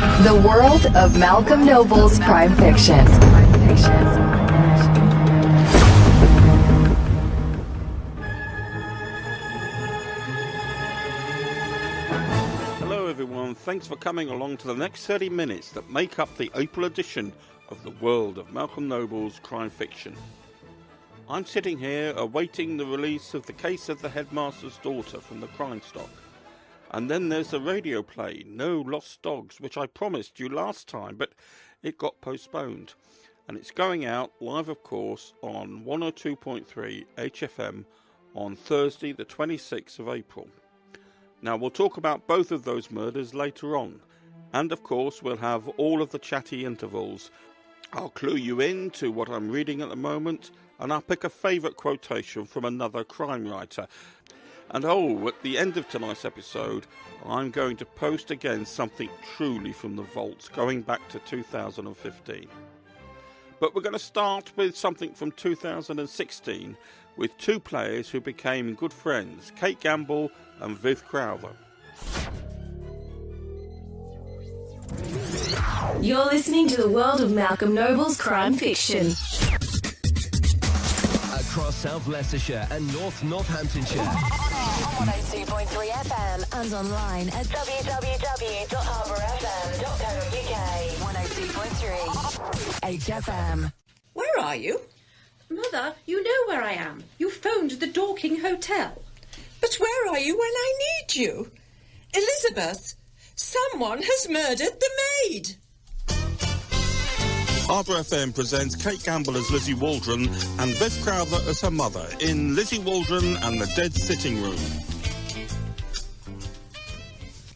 The world of Malcolm Noble's crime fiction. Hello everyone, thanks for coming along to the next 30 minutes that make up the April edition of the world of Malcolm Noble's crime fiction. I'm sitting here awaiting the release of The Case of the Headmaster's Daughter from the Crime Stock. And then there's the radio play, No Lost Dogs, which I promised you last time, but it got postponed. And it's going out live, of course, on 102.3 HFM on Thursday, the 26th of April. Now, we'll talk about both of those murders later on. And, of course, we'll have all of the chatty intervals. I'll clue you in to what I'm reading at the moment, and I'll pick a favourite quotation from another crime writer. And at the end of tonight's episode, I'm going to post again something truly from the vaults, going back to 2015. But we're going to start with something from 2016, with two players who became good friends, Kate Gamble and Viv Crowther. You're listening to the world of Malcolm Noble's crime fiction. Across South Leicestershire and North Northamptonshire. On 102.3 FM and online at www.harbourfm.co.uk. 102.3 HFM. Where are you? Mother, you know where I am. You phoned the Dorking Hotel. But where are you when I need you? Elizabeth, someone has murdered the maid. Harbour FM presents Kate Gamble as Lizzie Waldron and Viv Crowther as her mother in Lizzie Waldron and the Dead Sitting Room.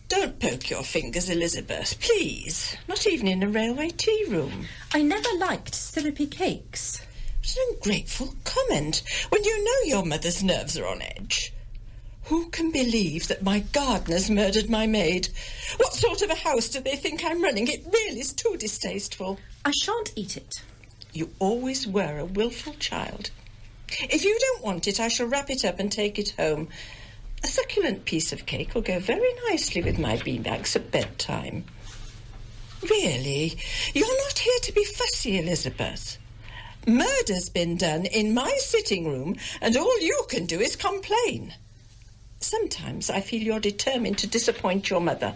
Don't poke your fingers, Elizabeth, please. Not even in a railway tea room. I never liked syrupy cakes. What an ungrateful comment when you know your mother's nerves are on edge. Who can believe that my gardener's murdered my maid? What sort of a house do they think I'm running? It really is too distasteful. I shan't eat it. You always were a willful child. If you don't want it, I shall wrap it up and take it home. A succulent piece of cake will go very nicely with my beanbags at bedtime. Really, you're not here to be fussy, Elizabeth. Murder's been done in my sitting room, and all you can do is complain. Sometimes I feel you're determined to disappoint your mother.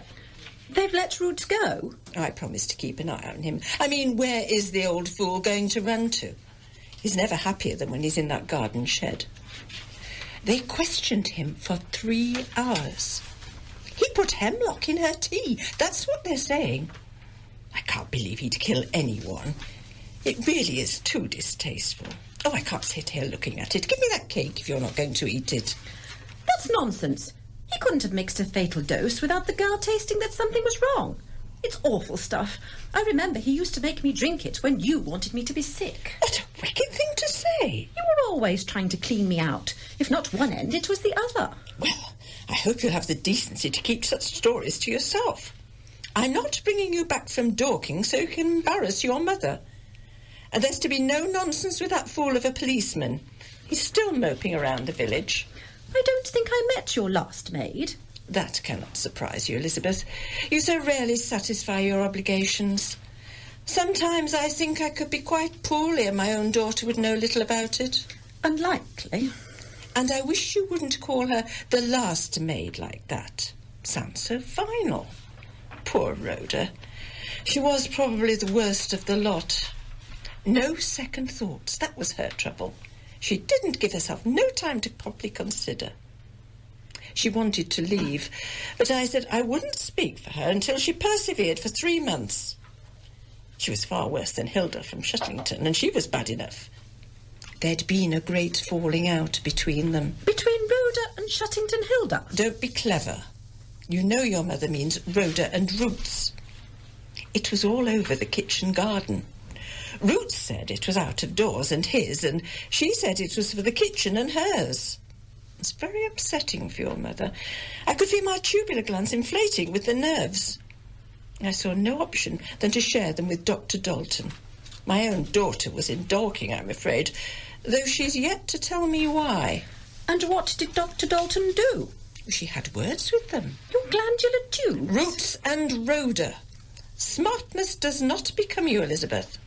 They've let Roots go? I promised to keep an eye on him. I mean, where is the old fool going to run to? He's never happier than when he's in that garden shed. They questioned him for 3 hours. He put hemlock in her tea. That's what they're saying. I can't believe he'd kill anyone. It really is too distasteful. Oh, I can't sit here looking at it. Give me that cake if you're not going to eat it. That's nonsense. He couldn't have mixed a fatal dose without the girl tasting that something was wrong. It's awful stuff. I remember he used to make me drink it when you wanted me to be sick. What a wicked thing to say. You were always trying to clean me out. If not one end, it was the other. Well, I hope you'll have the decency to keep such stories to yourself. I'm not bringing you back from Dorking so you can embarrass your mother. And there's to be no nonsense with that fool of a policeman. He's still moping around the village. I don't think I met your last maid. That cannot surprise you, Elizabeth. You so rarely satisfy your obligations. Sometimes I think I could be quite poorly and my own daughter would know little about it. Unlikely. And I wish you wouldn't call her the last maid like that. Sounds so final. Poor Rhoda. She was probably the worst of the lot. No second thoughts. That was her trouble. She didn't give herself no time to properly consider. She wanted to leave, but I said I wouldn't speak for her until she persevered for 3 months. She was far worse than Hilda from Shutlington, and she was bad enough. There'd been a great falling out between them. Between Rhoda and Shutlington Hilda? Don't be clever. You know your mother means Rhoda and Roots. It was all over the kitchen garden. Roots said it was out of doors and his, and she said it was for the kitchen and hers. It's very upsetting for your mother. I could feel my tubular glands inflating with the nerves. I saw no option than to share them with Dr. Dalton. My own daughter was in Dorking, I'm afraid, though she's yet to tell me why. And what did Dr. Dalton do? She had words with them. Your glandular tubes? Roots and Rhoda. Smartness does not become you, Elizabeth.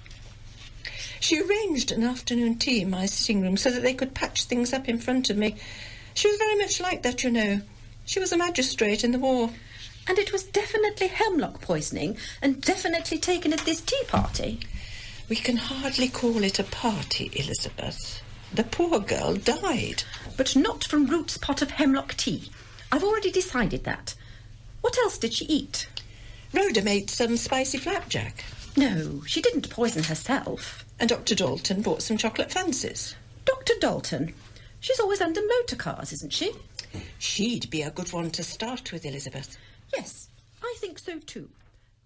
She arranged an afternoon tea in my sitting room so that they could patch things up in front of me. She was very much like that, you know. She was a magistrate in the war. And it was definitely hemlock poisoning and definitely taken at this tea party. We can hardly call it a party, Elizabeth. The poor girl died. But not from Root's pot of hemlock tea. I've already decided that. What else did she eat? Rhoda made some spicy flapjack. No, she didn't poison herself. And Dr. Dalton bought some chocolate fancies. Dr. Dalton? She's always under motor cars, isn't she? She'd be a good one to start with, Elizabeth. Yes, I think so too.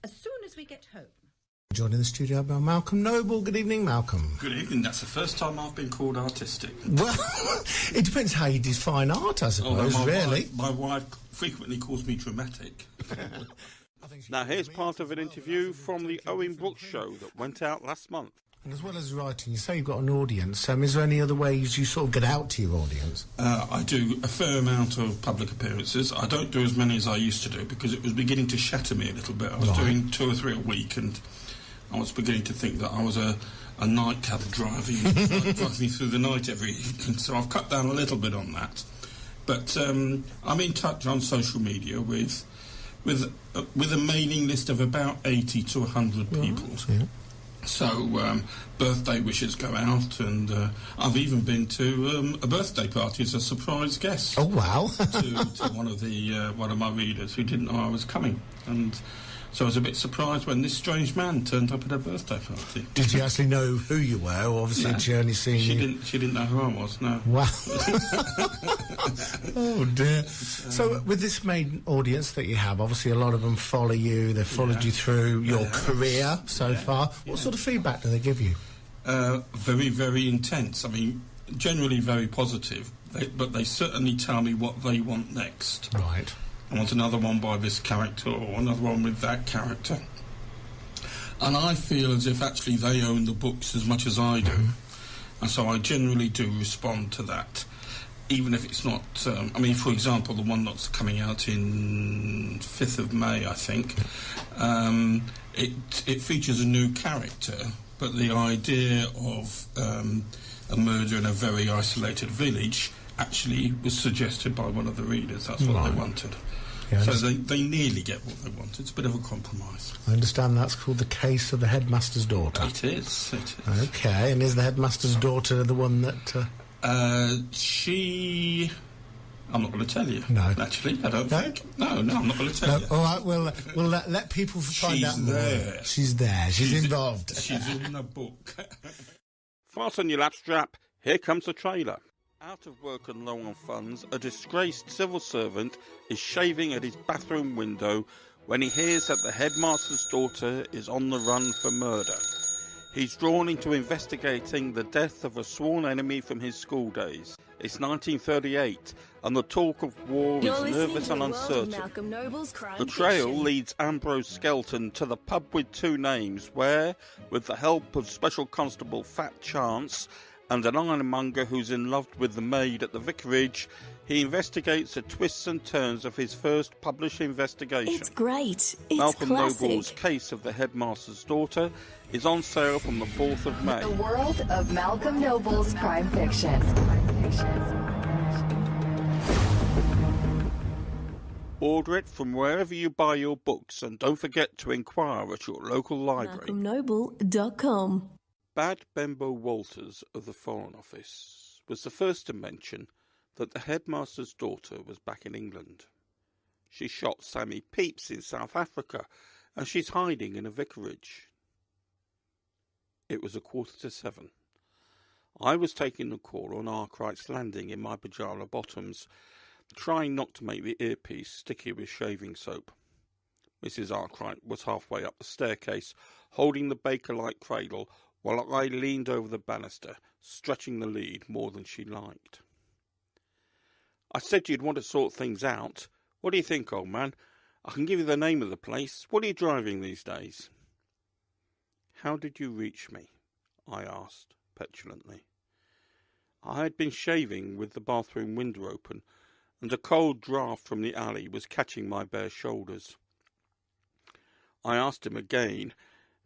As soon as we get home. Joining the studio by Malcolm Noble. Good evening, Malcolm. Good evening. That's the first time I've been called artistic. Well, it depends how you define art, I suppose, really. My wife frequently calls me dramatic. Now, here's part of an interview from the Owen Brooks show that went out last month. And as well as writing, you say you've got an audience. Is there any other ways you sort of get out to your audience? I do a fair amount of public appearances. I don't do as many as I used to do because it was beginning to shatter me a little bit. I was doing 2 or 3 a week, and I was beginning to think that I was a nightclub driver, driving through the night every evening. So I've cut down a little bit on that. But I'm in touch on social media with a mailing list of about 80 to 100 people. Yeah. So birthday wishes go out, and I've even been to a birthday party as a surprise guest. Oh wow! to one of my readers who didn't know I was coming, and so I was a bit surprised when this strange man turned up at a birthday party. Did you actually know who you were, or obviously No, she only seen you? She didn't know who I was. No. Wow! Oh dear. So with this main audience that you have, obviously a lot of them follow you. They've followed you through your career so far. What sort of feedback do they give you? Very, very intense. I mean, generally very positive, but they certainly tell me what they want next. Right. I want another one by this character or another one with that character. And I feel as if actually they own the books as much as I do. And so I generally do respond to that, even if it's not... I mean, for example, the one that's coming out in 5th of May, I think, it features a new character, but the idea of a murder in a very isolated village actually was suggested by one of the readers. That's what they wanted. Yeah, so they nearly get what they want. It's a bit of a compromise. I understand that's called The Case of the Headmaster's Daughter. It is. Okay, and is the Headmaster's daughter the one that... She... I'm not going to tell you. No. Actually, I don't think. No, I'm not going to tell you. All right, we'll let people find out more. She's there. She's involved. She's in the book. Fasten your lap strap. Here comes the trailer. Out of work and low on funds, a disgraced civil servant is shaving at his bathroom window when he hears that the headmaster's daughter is on the run for murder. He's drawn into investigating the death of a sworn enemy from his school days. It's 1938, and the talk of war You're is listening nervous to and the world of uncertain. Malcolm Noble's Crime The trail Fiction. leads Ambrose Skelton to the pub with 2 names, where, with the help of Special Constable Fat Chance and an ironmonger who's in love with the maid at the vicarage, he investigates the twists and turns of his first published investigation. It's great. It's Malcolm classic. Noble's Case of the Headmaster's Daughter is on sale from the 4th of May. The world of Malcolm Noble's crime fiction. Order it from wherever you buy your books, and don't forget to inquire at your local library. MalcolmNoble.com. Bad Bembo Walters of the Foreign Office was the first to mention that the headmaster's daughter was back in England. She shot Sammy Pepys in South Africa, and she's hiding in a vicarage. It was 7:15. I was taking the call on Arkwright's Landing in my pyjama bottoms, trying not to make the earpiece sticky with shaving soap. Mrs. Arkwright was halfway up the staircase, holding the baker-like cradle, while I leaned over the banister, stretching the lead more than she liked. I said you'd want to sort things out. What do you think, old man? I can give you the name of the place. What are you driving these days? How did you reach me? I asked, petulantly. I had been shaving with the bathroom window open, and a cold draught from the alley was catching my bare shoulders. I asked him again,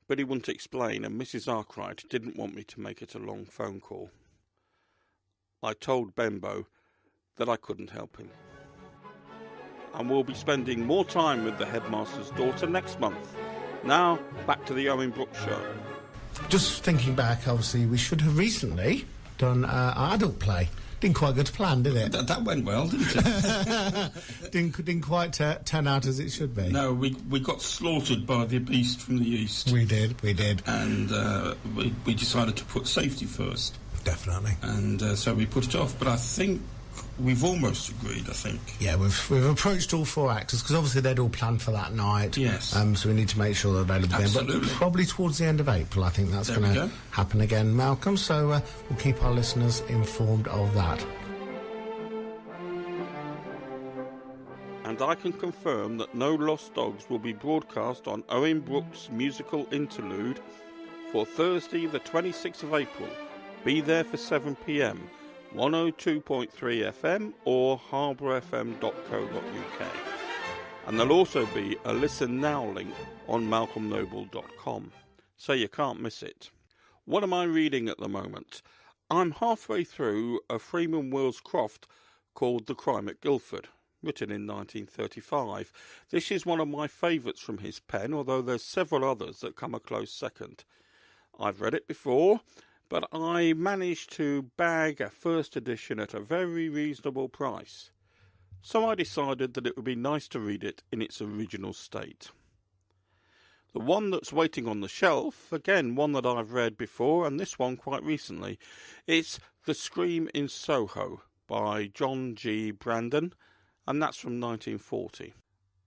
but he wouldn't explain, and Mrs. Arkwright didn't want me to make it a long phone call. I told Benbow that I couldn't help him. And we'll be spending more time with the headmaster's daughter next month. Now, back to the Owen Brooks show. Just thinking back, obviously, we should have recently done our adult play. Didn't quite go to plan, did it? That went well, didn't it? didn't quite turn out as it should be. No, we got slaughtered by the beast from the east. We did. And we decided to put safety first. Definitely. And so we put it off, but I think we've almost agreed, I think. Yeah, we've approached all 4 actors, because obviously they'd all planned for that night. Yes. So we need to make sure they're available again. Absolutely. But probably towards the end of April, I think that's going to happen again, Malcolm. So we'll keep our listeners informed of that. And I can confirm that No Lost Dogs will be broadcast on Owen Brooks' musical interlude for Thursday the 26th of April. Be there for 7 p.m, 102.3 FM or harbourfm.co.uk. And there'll also be a Listen Now link on malcolmnoble.com, so you can't miss it. What am I reading at the moment? I'm halfway through a Freeman Wills Croft called The Crime at Guildford, written in 1935. This is one of my favourites from his pen, although there's several others that come a close second. I've read it before, but I managed to bag a first edition at a very reasonable price. So I decided that it would be nice to read it in its original state. The one that's waiting on the shelf, again one that I've read before, and this one quite recently, it's The Scream in Soho by John G. Brandon, and that's from 1940.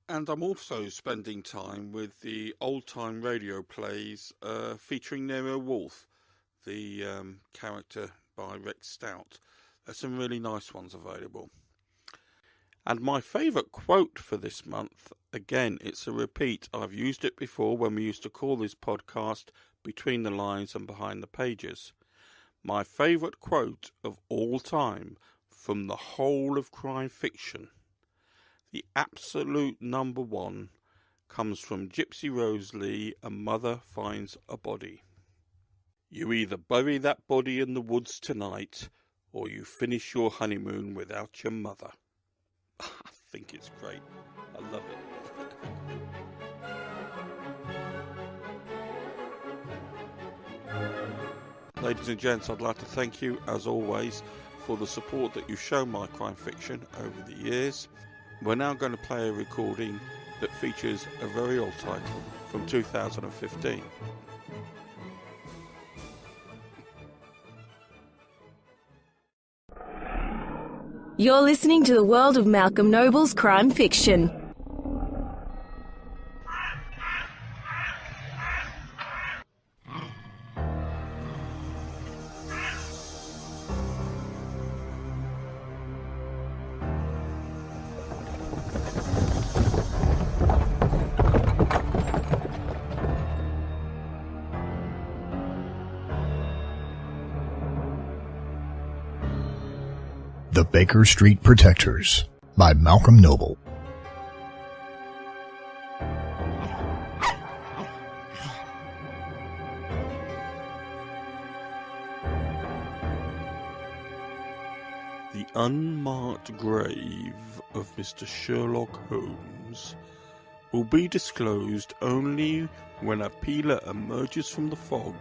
And I'm also spending time with the old-time radio plays featuring Nero Wolfe, the character by Rex Stout. There's some really nice ones available. And my favourite quote for this month, again, it's a repeat. I've used it before when we used to call this podcast Between the Lines and Behind the Pages. My favourite quote of all time from the whole of crime fiction, the absolute number one, comes from Gypsy Rose Lee, A Mother Finds a Body. You either bury that body in the woods tonight, or you finish your honeymoon without your mother. I think it's great. I love it. Ladies and gents, I'd like to thank you, as always, for the support that you've shown my crime fiction over the years. We're now going to play a recording that features a very old title from 2015. You're listening to the world of Malcolm Noble's crime fiction. The Baker Street Protectors by Malcolm Noble. The unmarked grave of Mr. Sherlock Holmes will be disclosed only when a peeler emerges from the fog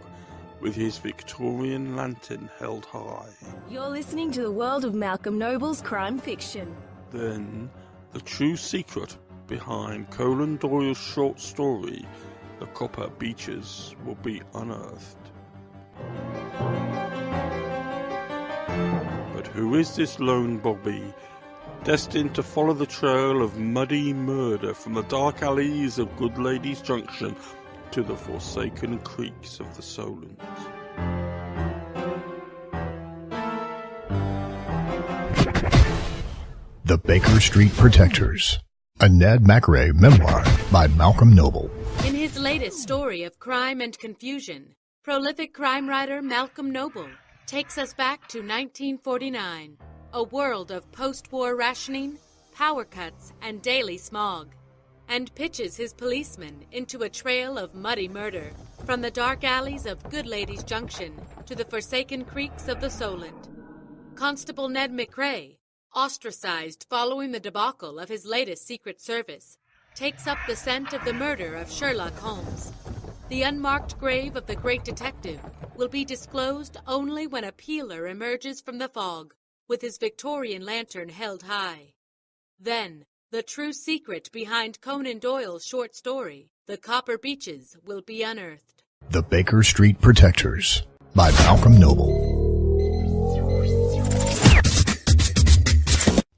with his Victorian lantern held high. You're listening to the world of Malcolm Noble's crime fiction. Then, the true secret behind Conan Doyle's short story, The Copper Beeches, will be unearthed. But who is this lone Bobby, destined to follow the trail of muddy murder from the dark alleys of Good Ladies Junction to the forsaken creeks of the Solent? The Baker Street Protectors, a Ned McRae memoir by Malcolm Noble. In his latest story of crime and confusion, prolific crime writer Malcolm Noble takes us back to 1949, a world of post-war rationing, power cuts, and daily smog. and pitches his policemen into a trail of muddy murder from the dark alleys of Good Ladies Junction to the forsaken creeks of the Solent. Constable Ned McRae, ostracized following the debacle of his latest Secret Service, takes up the scent of the murder of Sherlock Holmes. The unmarked grave of the great detective will be disclosed only when a peeler emerges from the fog, with his Victorian lantern held high. Then, the true secret behind Conan Doyle's short story, The Copper Beeches, will be unearthed. The Baker Street Protectors by Malcolm Noble.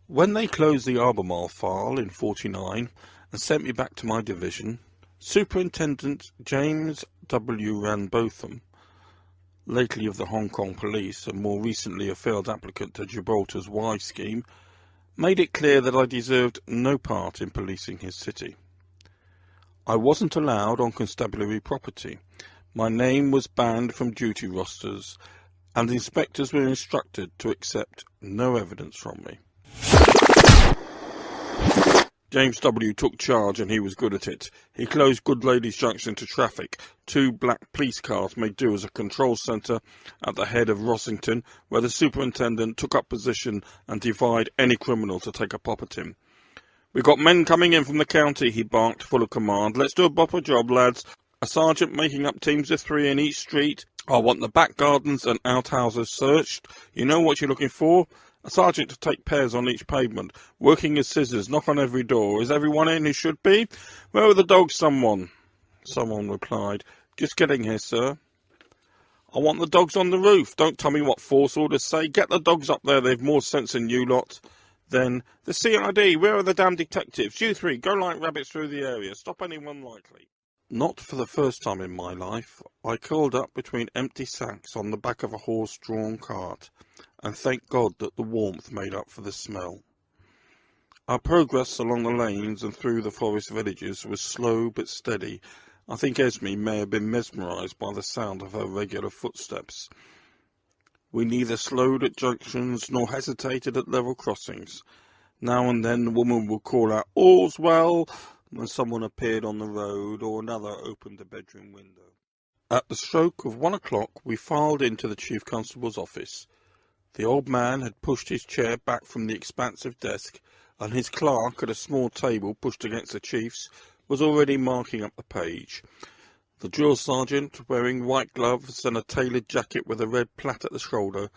When they closed the Albemarle file in '49 and sent me back to my division, Superintendent James W. Ranbotham, lately of the Hong Kong Police and more recently a failed applicant to Gibraltar's Y scheme, made it clear that I deserved no part in policing his city. I wasn't allowed on constabulary property. My name was banned from duty rosters, and inspectors were instructed to accept no evidence from me. James W. took charge, and he was good at it. He closed Good Ladies Junction to traffic. 2 black police cars made do as a control centre at the head of Rossington, where the superintendent took up position and defied any criminal to take a pop at him. "We've got men coming in from the county," he barked, full of command. "Let's do a bopper job, lads. A sergeant making up teams of 3 in each street. I want the back gardens and outhouses searched. You know what you're looking for? A sergeant to take pairs on each pavement, working his scissors, knock on every door. Is everyone in who should be? Where are the dogs, someone?" Someone replied, "Just getting here, sir." "I want the dogs on the roof. Don't tell me what force orders say. Get the dogs up there. They've more sense than you lot." Then, "The CID, where are the damn detectives? You 3, go like rabbits through the area. Stop anyone likely." Not for the first time in my life, I curled up between empty sacks on the back of a horse-drawn cart, and thank God that the warmth made up for the smell. Our progress along the lanes and through the forest villages was slow but steady. I think Esme may have been mesmerised by the sound of her regular footsteps. We neither slowed at junctions nor hesitated at level crossings. Now and then the woman would call out, "All's well," when someone appeared on the road or another opened a bedroom window. At the stroke of 1 o'clock we filed into the Chief Constable's office. The old man had pushed his chair back from the expansive desk, and his clerk at a small table pushed against the chief's was already marking up the page. The drill sergeant, wearing white gloves and a tailored jacket with a red plait at the shoulder,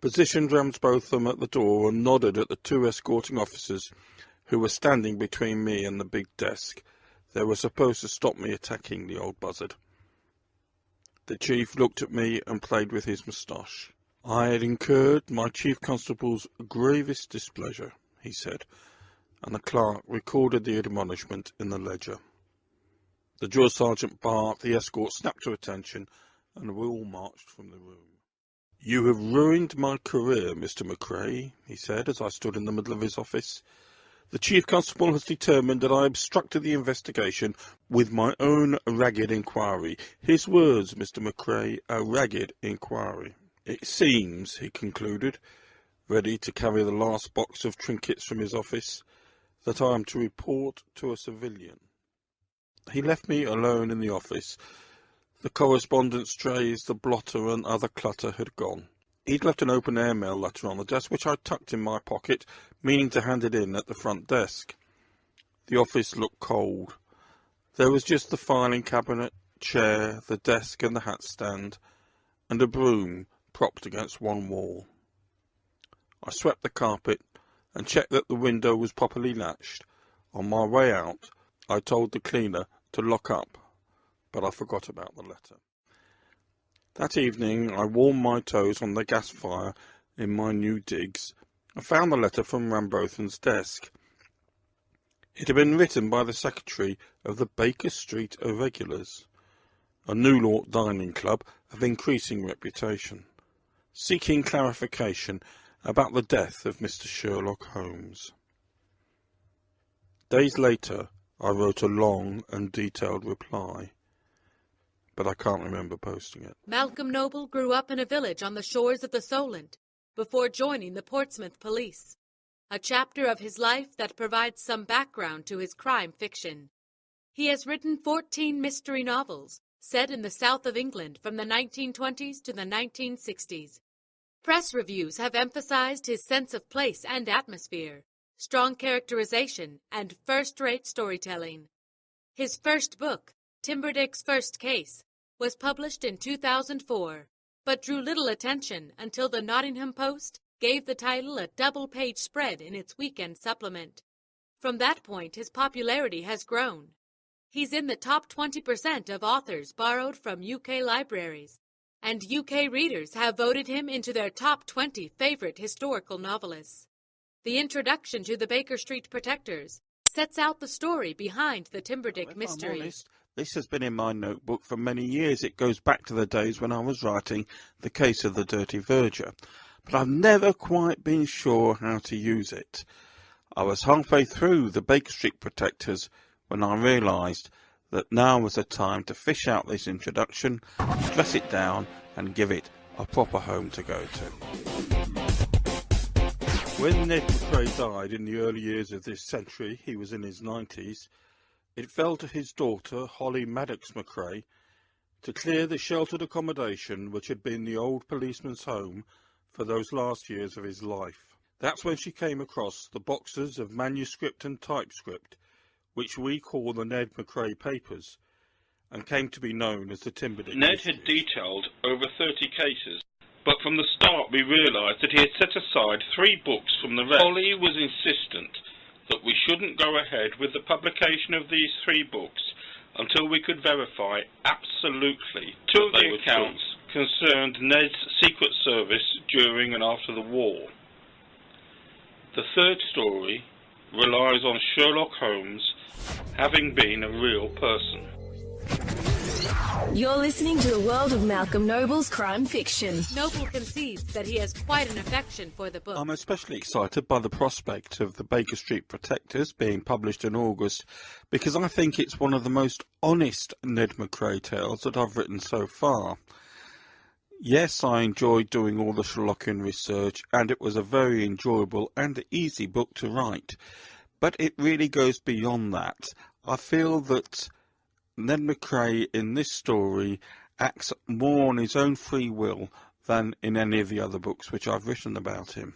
positioned Ramsbotham at the door and nodded at the 2 escorting officers who were standing between me and the big desk. They were supposed to stop me attacking the old buzzard. The chief looked at me and played with his moustache. "I had incurred my chief constable's gravest displeasure," he said, and the clerk recorded the admonishment in the ledger. The drill sergeant barked, the escort snapped to attention, and we all marched from the room. "You have ruined my career, Mr. McRae," he said as I stood in the middle of his office. "The chief constable has determined that I obstructed the investigation with my own ragged inquiry. His words, Mr. McRae, a ragged inquiry. It seems," he concluded, ready to carry the last box of trinkets from his office, "that I am to report to a civilian." He left me alone in the office. The correspondence trays, the blotter and other clutter had gone. He'd left an open airmail letter on the desk, which I tucked in my pocket, meaning to hand it in at the front desk. The office looked cold. There was just the filing cabinet, chair, the desk and the hat stand, and a broom propped against one wall. I swept the carpet and checked that the window was properly latched. On my way out, I told the cleaner to lock up, but I forgot about the letter. That evening I warmed my toes on the gas fire in my new digs and found the letter from Rambotham's desk. It had been written by the secretary of the Baker Street Irregulars, a New York dining club of increasing reputation, seeking clarification about the death of Mr. Sherlock Holmes. Days later I wrote a long and detailed reply, but I can't remember posting it. Malcolm Noble grew up in a village on the shores of the Solent before joining the Portsmouth Police. a chapter of his life that provides some background to his crime fiction. He has written 14 mystery novels set in the south of England from the 1920s to the 1960s. Press reviews have emphasized his sense of place and atmosphere, strong characterization, and first-rate storytelling. His first book, Timberdick's First Case, was published in 2004, but drew little attention until the Nottingham Post gave the title a double-page spread in its weekend supplement. From that point, his popularity has grown. He's in the top 20% of authors borrowed from UK libraries, and UK readers have voted him into their top 20 favorite historical novelists. The introduction to the Baker Street Protectors sets out the story behind the Timberdick mystery. I'm honest, this has been in my notebook for many years. It goes back to the days when I was writing The Case of the Dirty Verger, but I've never quite been sure how to use it. I was halfway through the Baker Street Protectors when I realised that now was the time to fish out this introduction, dress it down and give it a proper home to go to. When Ned McCrae died in the early years of this century, he was in his 90s, it fell to his daughter, Holly Maddox McCrae, to clear the sheltered accommodation which had been the old policeman's home for those last years of his life. That's when she came across the boxes of manuscript and typescript, which we call the Ned McCrae Papers, and came to be known as the Timberdick. Ned had detailed over 30 cases, but from the start we realised that he had set aside 3 books from the rest. Holly was insistent that we shouldn't go ahead with the publication of these 3 books until we could verify absolutely 2 of the accounts concerned Ned's Secret Service during and after the war. The third story relies on Sherlock Holmes having been a real person. You're listening to the world of Malcolm Noble's crime fiction. Noble concedes that he has quite an affection for the book. I'm especially excited by the prospect of the Baker Street Protectors being published in August because I think it's one of the most honest Ned McCrae tales that I've written so far. Yes, I enjoyed doing all the Sherlockian research and it was a very enjoyable and easy book to write. But it really goes beyond that. I feel that Ned McCrae in this story acts more on his own free will than in any of the other books which I've written about him.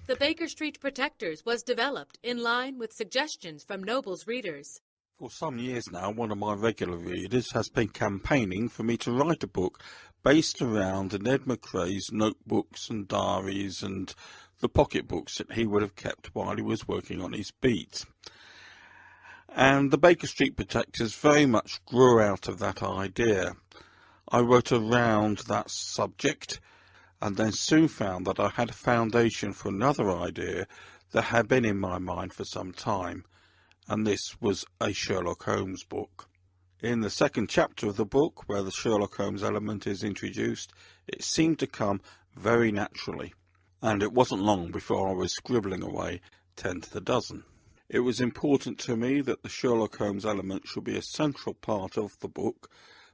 The Baker Street Protectors was developed in line with suggestions from Noble's readers. For some years now, one of my regular readers has been campaigning for me to write a book based around Ned McCrae's notebooks and diaries and the pocketbooks that he would have kept while he was working on his beat. And the Baker Street Protectors very much grew out of that idea. I wrote around that subject and then soon found that I had a foundation for another idea that had been in my mind for some time, and this was a Sherlock Holmes book. In the second chapter of the book, where the Sherlock Holmes element is introduced, it seemed to come very naturally, and it wasn't long before I was scribbling away 10 to the dozen. It was important to me that the Sherlock Holmes element should be a central part of the book,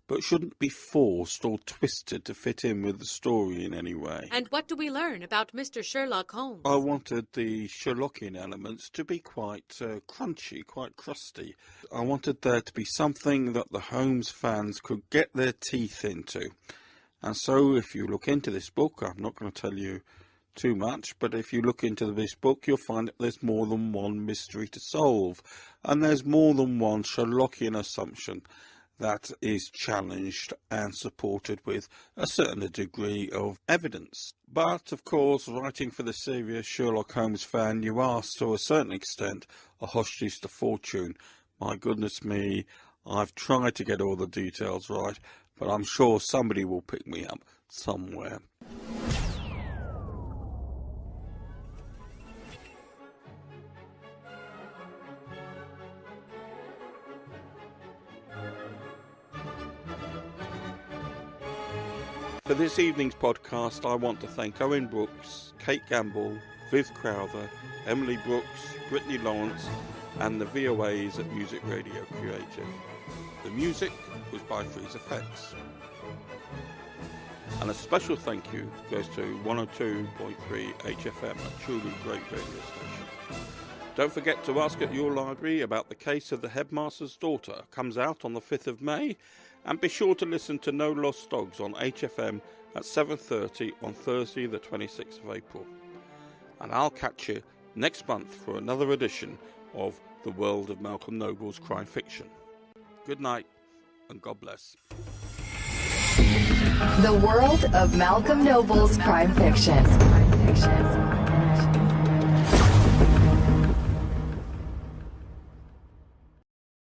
but shouldn't be forced or twisted to fit in with the story in any way. And what do we learn about Mr. Sherlock Holmes? I wanted the Sherlockian elements to be quite crunchy, quite crusty. I wanted there to be something that the Holmes fans could get their teeth into. And so if you look into this book, I'm not going to tell you too much, but if you look into this book, you'll find that there's more than one mystery to solve, and there's more than one Sherlockian assumption that is challenged and supported with a certain degree of evidence. But, of course, writing for the serious Sherlock Holmes fan, you are, to a certain extent, a hostage to fortune. My goodness me, I've tried to get all the details right, but I'm sure somebody will pick me up somewhere. For this evening's podcast, I want to thank Owen Brooks, Kate Gamble, Viv Crowther, Emily Brooks, Brittany Lawrence, and the VOAs at Music Radio Creative. The music was by Freeze Effects. And a special thank you goes to 102.3 HFM, a truly great radio station. Don't forget to ask at your library about the case of the headmaster's daughter. Comes out on the 5th of May. And be sure to listen to No Lost Dogs on HFM at 7:30 on Thursday the 26th of April. And I'll catch you next month for another edition of The World of Malcolm Noble's Crime Fiction. Good night and God bless. The World of Malcolm Noble's Crime Fiction.